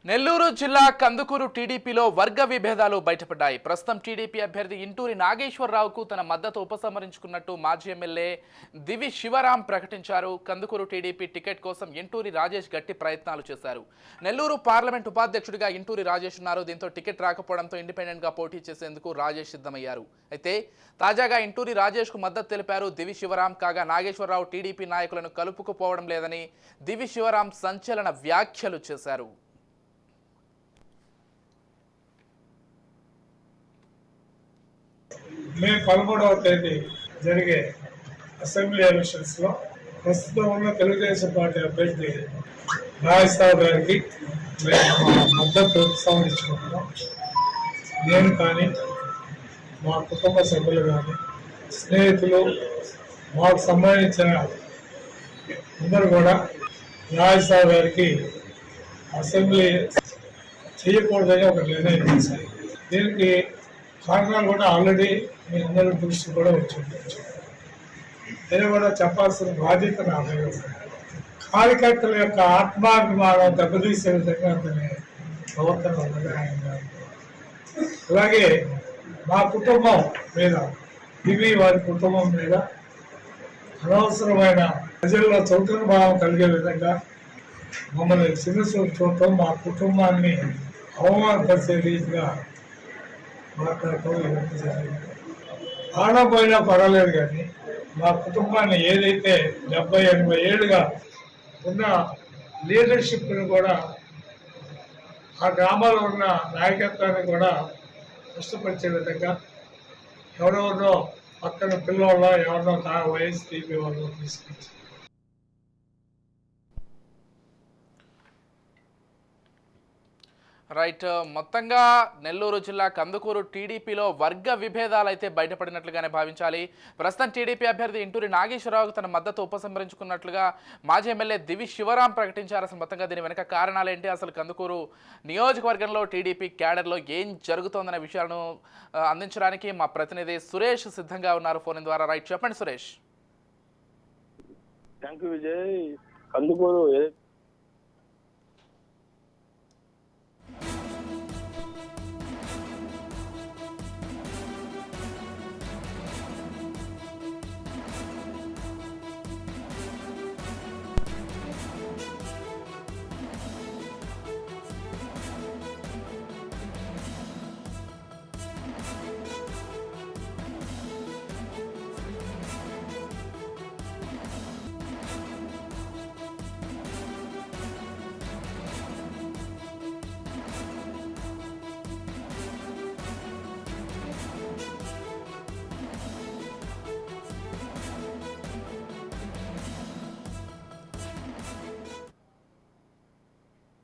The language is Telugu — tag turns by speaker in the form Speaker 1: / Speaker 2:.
Speaker 1: నెల్లూరు జిల్లా కందుకూరు టీడీపీలో వర్గ విభేదాలు బయటపడ్డాయి. ప్రస్తుతం టీడీపీ అభ్యర్థి ఇంటూరి నాగేశ్వరరావుకు తన మద్దతు ఉపసంహరించుకున్నట్టు మాజీ ఎమ్మెల్యే దివి శివరాం ప్రకటించారు. కందుకూరు టీడీపీ టికెట్ కోసం ఇంటూరి రాజేష్ గట్టి ప్రయత్నాలు చేశారు. నెల్లూరు పార్లమెంట్ ఉపాధ్యక్షుడిగా ఇంటూరి రాజేష్ ఉన్నారు. దీంతో టికెట్ రాకపోవడంతో ఇండిపెండెంట్ గా పోటీ చేసేందుకు రాజేష్ సిద్ధమయ్యారు. అయితే తాజాగా ఇంటూరి రాజేష్ కు మద్దతు తెలిపారు దివి శివరాం. కాగా నాగేశ్వరరావు టీడీపీ నాయకులను కలుపుకుపోవడం లేదని దివి శివరాం సంచలన వ్యాఖ్యలు చేశారు.
Speaker 2: మే 13వ తేదీ జరిగే అసెంబ్లీ ఎలక్షన్స్లో ప్రస్తుతం ఉన్న తెలుగుదేశం పార్టీ అభ్యర్థి రాజేశ్వరరావు గారికి మేము మద్దతు ఉపసంహరించుకుంటున్నాం. నేను కానీ మా కుటుంబ సభ్యులు కానీ స్నేహితులు మాకు సంబంధించిన అందరూ కూడా రాజేశ్వరరావు గారికి అసెంబ్లీ చేయకూడదని ఒక నిర్ణయం చేశారు. దీనికి కారణాలు కూడా ఆల్రెడీ మీ అందరి దృష్టి కూడా వచ్చింది. నేను కూడా చెప్పాల్సిన బాధ్యత నా మీద ఉంది. కార్యకర్తల యొక్క ఆత్మాభిమానం దెబ్బతీసే విధంగా అతని ప్రవర్తన ఉన్నది ఆయన గారు. అలాగే మా కుటుంబం మీద ఇవి వారి కుటుంబం మీద అనవసరమైన ప్రజల్లో చౌకన భావం కలిగే విధంగా మమ్మల్ని చిన్నచూపు చూడటం, మా కుటుంబాన్ని అవమానపరిచే రీతిగా మాట్లాడటం ఇవన్నీ జరిగింది. ఆడపోయినా పర్వాలేదు, కానీ మా కుటుంబాన్ని ఏదైతే 70-80 ఏళ్ళుగా ఉన్న లీడర్షిప్ని కూడా ఆ గ్రామాల్లో ఉన్న నాయకత్వాన్ని కూడా కష్టపరిచే విధంగా ఎవరెవరినో పక్కన పిల్లవాళ్ళ ఎవరినో వయసు తీపి వాళ్ళు తీసుకొచ్చి
Speaker 1: రైట్. మొత్తంగా నెల్లూరు జిల్లా కందుకూరు టీడీపీలో వర్గ విభేదాలు అయితే బయటపడినట్లుగానే భావించాలి. ప్రస్తుతం టీడీపీ అభ్యర్థి ఇంటూరి నాగేశ్వరరావుకు తన మద్దతు ఉపసంహరించుకున్నట్లుగా మాజీ ఎమ్మెల్యే దివి శివరాం ప్రకటించారు. అసలు మొత్తంగా దీని వెనక కారణాలు ఏంటి, అసలు కందుకూరు నియోజకవర్గంలో టీడీపీ క్యాడర్లో ఏం జరుగుతోందనే విషయాలను అందించడానికి మా ప్రతినిధి సురేష్ సిద్ధంగా ఉన్నారు ఫోన్ ద్వారా. రైట్, చెప్పండి సురేష్.
Speaker 3: Thank you Vijay. కందుకూరు